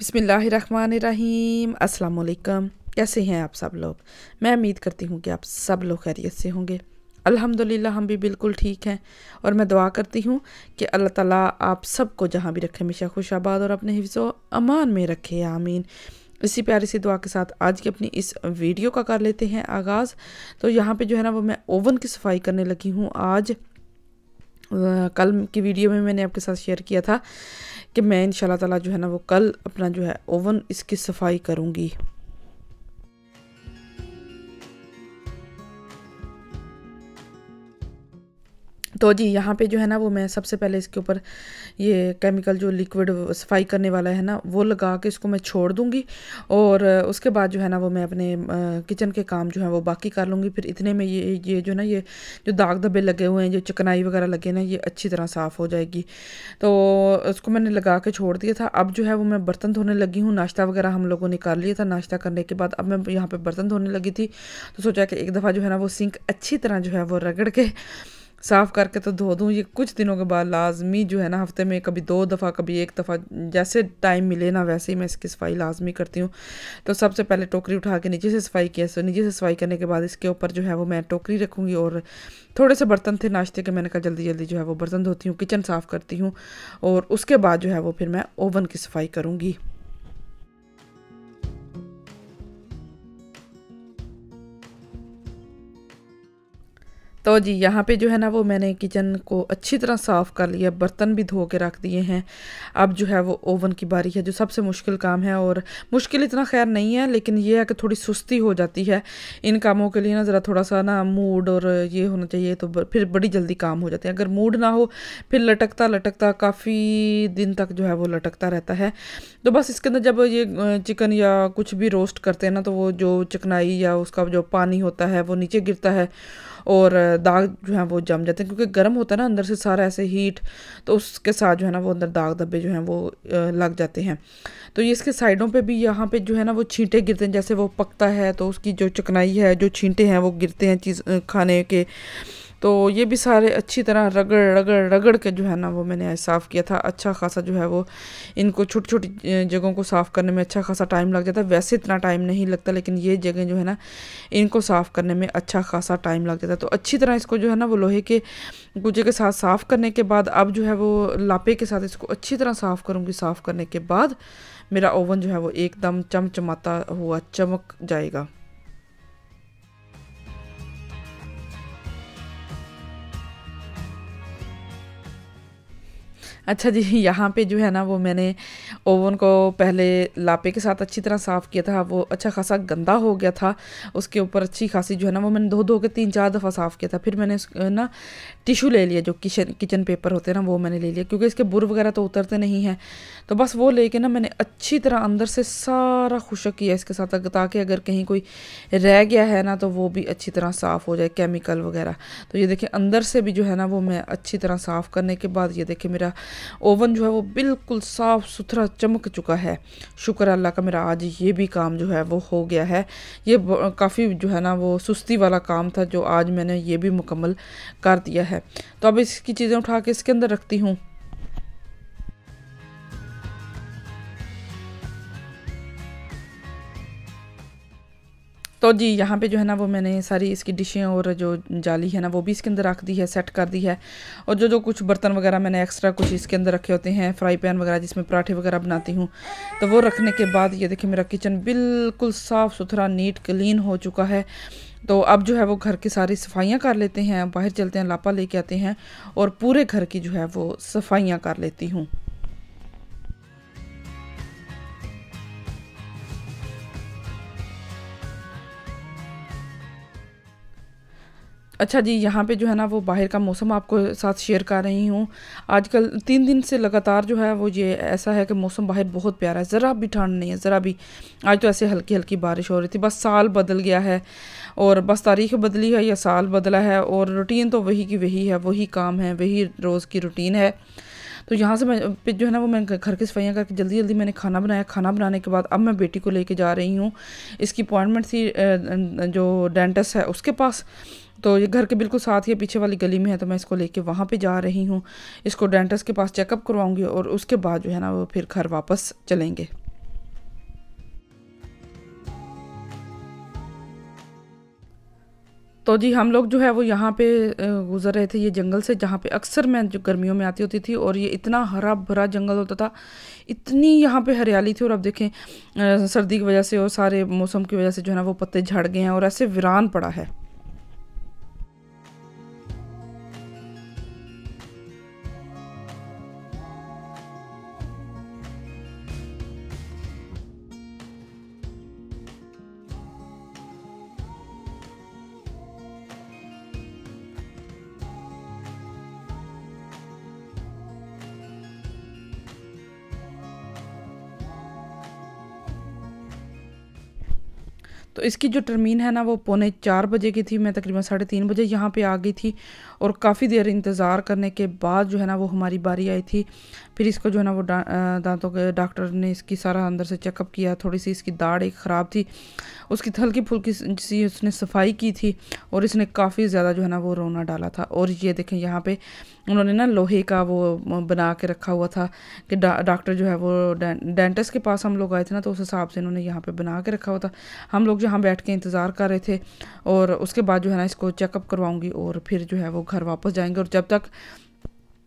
बिस्मिल्लाहिर्रहमानिर्रहीम, अस्सलाम वालेकुम। कैसे हैं आप सब लोग? मैं उम्मीद करती हूँ कि आप सब लोग खैरियत से होंगे। अल्हम्दुलिल्लाह हम भी बिल्कुल ठीक हैं और मैं दुआ करती हूँ कि अल्लाह ताला आप सबको जहाँ भी रखे हमेशा खुशाबाद और अपने हिफ्ज़ व अमान में रखे, आमीन। इसी प्यारी सी दुआ के साथ आज की अपनी इस वीडियो का कर लेते हैं आगाज़। तो यहाँ पे जो है ना वो मैं ओवन की सफाई करने लगी हूँ आज। कल की वीडियो में मैंने आपके साथ शेयर किया था कि मैं इंशाल्लाह ताला जो है ना वो कल अपना जो है ओवन इसकी सफाई करूँगी। तो जी यहाँ पे जो है ना वो मैं सबसे पहले इसके ऊपर ये केमिकल जो लिक्विड सफाई करने वाला है ना वो लगा के इसको मैं छोड़ दूँगी और उसके बाद जो है ना वो मैं अपने किचन के काम जो है वो बाकी कर लूँगी। फिर इतने में ये जो ना ये जो दाग धब्बे लगे हुए हैं, जो चिकनाई वगैरह लगे ना, ये अच्छी तरह साफ़ हो जाएगी। तो उसको मैंने लगा के छोड़ दिया था। अब जो है वो मैं बर्तन धोने लगी हूँ। नाश्ता वगैरह हम लोगों ने कर लिया था। नाश्ता करने के बाद अब मैं यहाँ पर बर्तन धोने लगी थी, तो सोचा कि एक दफ़ा जो है ना वो सिंक अच्छी तरह जो है वो रगड़ के साफ़ करके तो धो दूँ। ये कुछ दिनों के बाद लाजमी जो है ना हफ्ते में कभी 2 दफ़ा कभी 1 दफ़ा जैसे टाइम मिले ना वैसे ही मैं इसकी सफाई लाजमी करती हूँ। तो सबसे पहले टोकरी उठा के नीचे से सफाई किया। तो नीचे से सफाई करने के बाद इसके ऊपर जो है वो मैं टोकरी रखूँगी और थोड़े से बर्तन थे नाश्ते के, मैंने कहा जल्दी जल्दी जो है वो बर्तन धोती हूँ, किचन साफ़ करती हूँ और उसके बाद जो है वो फिर मैं ओवन की सफाई करूँगी। तो जी यहाँ पे जो है ना वो मैंने किचन को अच्छी तरह साफ़ कर लिया, बर्तन भी धो के रख दिए हैं। अब जो है वो ओवन की बारी है, जो सबसे मुश्किल काम है। और मुश्किल इतना खैर नहीं है, लेकिन ये है कि थोड़ी सुस्ती हो जाती है इन कामों के लिए ना, ज़रा थोड़ा सा ना मूड और ये होना चाहिए, तो फिर बड़ी जल्दी काम हो जाते हैं। अगर मूड ना हो फिर लटकता लटकता काफ़ी दिन तक जो है वो लटकता रहता है। तो बस इसके अंदर जब ये चिकन या कुछ भी रोस्ट करते हैं ना, तो वो जो चिकनाई या उसका जो पानी होता है वो नीचे गिरता है और दाग जो है वो जम जाते हैं, क्योंकि गर्म होता है ना अंदर से सारा ऐसे हीट, तो उसके साथ जो है ना वो अंदर दाग धब्बे जो हैं वो लग जाते हैं। तो ये इसके साइडों पे भी यहाँ पे जो है ना वो छींटे गिरते हैं, जैसे वो पकता है तो उसकी जो चिकनाई है, जो छींटे हैं वो गिरते हैं चीज़ खाने के। तो ये भी सारे अच्छी तरह रगड़ रगड़ रगड़ के जो है ना वो मैंने आज साफ़ किया था। अच्छा खासा जो है वो इनको छोटी छोटी जगहों को साफ़ करने में अच्छा खासा टाइम लग जाता है। वैसे इतना टाइम नहीं लगता, लेकिन ये जगह जो है ना इनको साफ़ करने में अच्छा खासा टाइम लग जाता है। तो अच्छी तरह इसको जो है ना वो लोहे के गुजे के साथ साफ़ करने के बाद अब जो है वो लापे के साथ इसको अच्छी तरह साफ़ करूँगी। साफ़ करने के बाद मेरा ओवन जो है वो एकदम चमचमाता हुआ चमक जाएगा। अच्छा जी, यहाँ पे जो है ना वो मैंने ओवन को पहले लापे के साथ अच्छी तरह साफ़ किया था। वो अच्छा खासा गंदा हो गया था, उसके ऊपर अच्छी खासी जो है ना वो मैंने धो के 3-4 दफ़ा साफ़ किया था। फिर मैंने ना टिशू ले लिया, जो किचन पेपर होते हैं ना वो मैंने ले लिया, क्योंकि इसके बुर वगैरह तो उतरते नहीं हैं। तो बस वो लेके ना मैंने अच्छी तरह अंदर से सारा खुशक किया इसके साथ, ताकि अगर कहीं कोई रह गया है ना तो वो भी अच्छी तरह साफ़ हो जाए, केमिकल वगैरह। तो ये देखिए अंदर से भी जो है ना वो मैं अच्छी तरह साफ़ करने के बाद ये देखिए मेरा ओवन जो है वो बिल्कुल साफ़ सुथरा चमक चुका है। शुक्र अल्लाह का, मेरा आज ये भी काम जो है वो हो गया है। ये काफ़ी जो है ना वो सुस्ती वाला काम था, जो आज मैंने ये भी मुकम्मल कर दिया है। तो अब इसकी चीज़ें उठा के इसके अंदर रखती हूँ। तो जी यहाँ पे जो है ना वो मैंने सारी इसकी डिशें और जो जाली है ना वो भी इसके अंदर रख दी है, सेट कर दी है। और जो कुछ बर्तन वगैरह मैंने एक्स्ट्रा कुछ इसके अंदर रखे होते हैं, फ्राई पैन वगैरह जिसमें पराठे वगैरह बनाती हूँ, तो वो रखने के बाद ये देखिए मेरा किचन बिल्कुल साफ़ सुथरा नीट क्लीन हो चुका है। तो अब जो है वो घर की सारी सफाइयाँ कर लेते हैं, बाहर चलते हैं, लापा लेके आते हैं और पूरे घर की जो है वो सफाइयाँ कर लेती हूँ। अच्छा जी, यहाँ पे जो है ना वो बाहर का मौसम आपको साथ शेयर कर रही हूँ। आजकल 3 दिन से लगातार जो है वो ये ऐसा है कि मौसम बाहर बहुत प्यारा है, ज़रा भी ठंड नहीं है, ज़रा भी। आज तो ऐसे हल्की हल्की बारिश हो रही थी, बस साल बदल गया है और बस तारीख बदली है या साल बदला है, और रूटीन तो वही की वही है, वही काम है, वही रोज़ की रूटीन है। तो यहाँ से मैं जो है ना वो मैं घर की सफाइयाँ करके जल्दी जल्दी मैंने खाना बनाया। खाना बनाने के बाद अब मैं बेटी को लेके जा रही हूँ, इसकी अपॉइंटमेंट थी जो डेंटिस्ट है उसके पास। तो ये घर के बिल्कुल साथ ही पीछे वाली गली में है, तो मैं इसको लेके वहाँ पे जा रही हूँ। इसको डेंटिस्ट के पास चेकअप करवाऊँगी और उसके बाद जो है ना वो फिर घर वापस चलेंगे। तो जी हम लोग जो है वो यहाँ पे गुज़र रहे थे ये जंगल से, जहाँ पे अक्सर मैं जो गर्मियों में आती होती थी, और ये इतना हरा भरा जंगल होता था, इतनी यहाँ पे हरियाली थी। और अब देखें सर्दी की वजह से और सारे मौसम की वजह से जो है ना वो पत्ते झड़ गए हैं और ऐसे वीरान पड़ा है। तो इसकी जो टर्मीन है ना वो 3:45 की थी। मैं तकरीबन 3:30 यहाँ पे आ गई थी, और काफ़ी देर इंतज़ार करने के बाद जो है ना वो हमारी बारी आई थी। फिर इसको जो है ना वो दांतों के डॉक्टर ने इसकी सारा अंदर से चेकअप किया। थोड़ी सी इसकी दाढ़ एक ख़राब थी, उसकी हल्की फुल्की सी उसने सफाई की थी, और इसने काफ़ी ज़्यादा जो है ना वो रोना डाला था। और ये देखें यहाँ पे उन्होंने ना लोहे का वो बना के रखा हुआ था कि डॉक्टर जो है वो डेंटिस्ट के पास हम लोग आए थे ना, तो उस हिसाब से इन्होंने यहाँ पे बना के रखा हुआ था। हम लोग यहाँ बैठ के इंतज़ार कर रहे थे, और उसके बाद जो है ना इसको चेकअप करवाऊँगी और फिर जो है वो घर वापस जाएंगे। और जब तक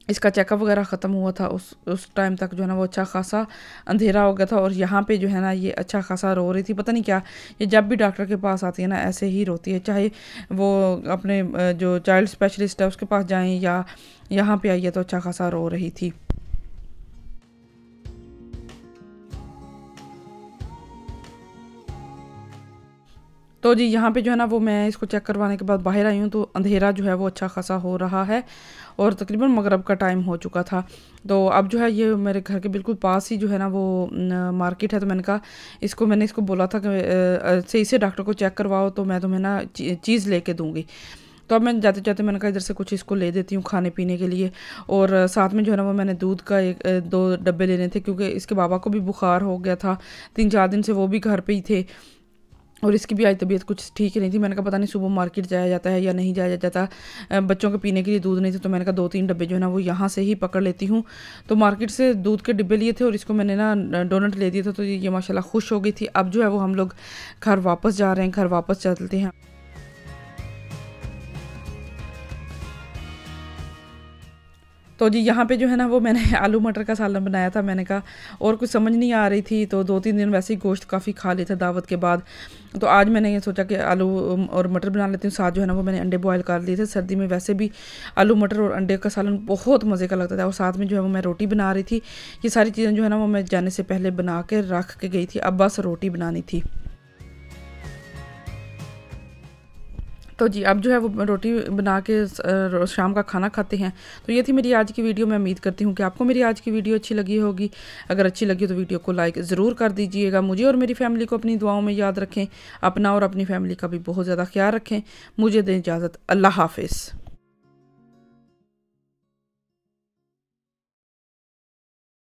इसका चेकअप वगैरह ख़त्म हुआ था उस टाइम तक जो है ना वो अच्छा खासा अंधेरा हो गया था। और यहाँ पे जो है ना ये अच्छा खासा रो रही थी, पता नहीं क्या, ये जब भी डॉक्टर के पास आती है ना ऐसे ही रोती है, चाहे वो अपने जो चाइल्ड स्पेशलिस्ट है उसके पास जाएं या यहाँ पे आई है, तो अच्छा खासा रो रही थी। तो जी यहाँ पे जो है ना वो मैं इसको चेक करवाने के बाद बाहर आई हूँ, तो अंधेरा जो है वो अच्छा खासा हो रहा है, और तकरीबन मगरब का टाइम हो चुका था। तो अब जो है ये मेरे घर के बिल्कुल पास ही जो है ना वो मार्केट है। तो मैंने इसको बोला था कि सही से डॉक्टर को चेक करवाओ, तो मैं तुम्हें ना चीज़ लेके दूँगी। तो अब मैं जाते जाते मैंने कहा इधर से कुछ इसको ले देती हूँ खाने पीने के लिए। और साथ में जो है ना वो मैंने दूध का 2 डब्बे लेने थे, क्योंकि इसके बाबा को भी बुखार हो गया था 3-4 दिन से, वो भी घर पे ही थे, और इसकी भी आज तबीयत कुछ ठीक ही नहीं थी। मैंने कहा पता नहीं सुबह मार्केट जाया जाता है या नहीं जाया जाता, बच्चों के पीने के लिए दूध नहीं थे, तो मैंने कहा 2-3 डब्बे जो है ना वो यहाँ से ही पकड़ लेती हूँ। तो मार्केट से दूध के डिब्बे लिए थे, और इसको मैंने ना डोनट ले दिया था, तो ये माशाल्लाह खुश हो गई थी। अब जो है वो हम लोग घर वापस जा रहे हैं, घर वापस चलते हैं। तो जी यहाँ पे जो है ना वो मैंने आलू मटर का सालन बनाया था। मैंने कहा और कुछ समझ नहीं आ रही थी, तो 2-3 दिन वैसे ही गोश्त काफ़ी खा लिया था दावत के बाद। तो आज मैंने ये सोचा कि आलू और मटर बना लेती हूँ। साथ जो है ना वो मैंने अंडे बॉयल कर लिए थे। सर्दी में वैसे भी आलू मटर और अंडे का सालन बहुत मज़े का लगता था। और साथ में जो है वो मैं रोटी बना रही थी। ये सारी चीज़ें जो है ना वो मैं जाने से पहले बना के रख के गई थी, अब बस रोटी बनानी थी। तो जी अब जो है वो रोटी बना के शाम का खाना खाते हैं। तो ये थी मेरी आज की वीडियो। मैं उम्मीद करती हूँ कि आपको मेरी आज की वीडियो अच्छी लगी होगी। अगर अच्छी लगी तो वीडियो को लाइक ज़रूर कर दीजिएगा। मुझे और मेरी फैमिली को अपनी दुआओं में याद रखें। अपना और अपनी फैमिली का भी बहुत ज़्यादा ख्याल रखें। मुझे दें इजाज़त। अल्लाह हाफिज़।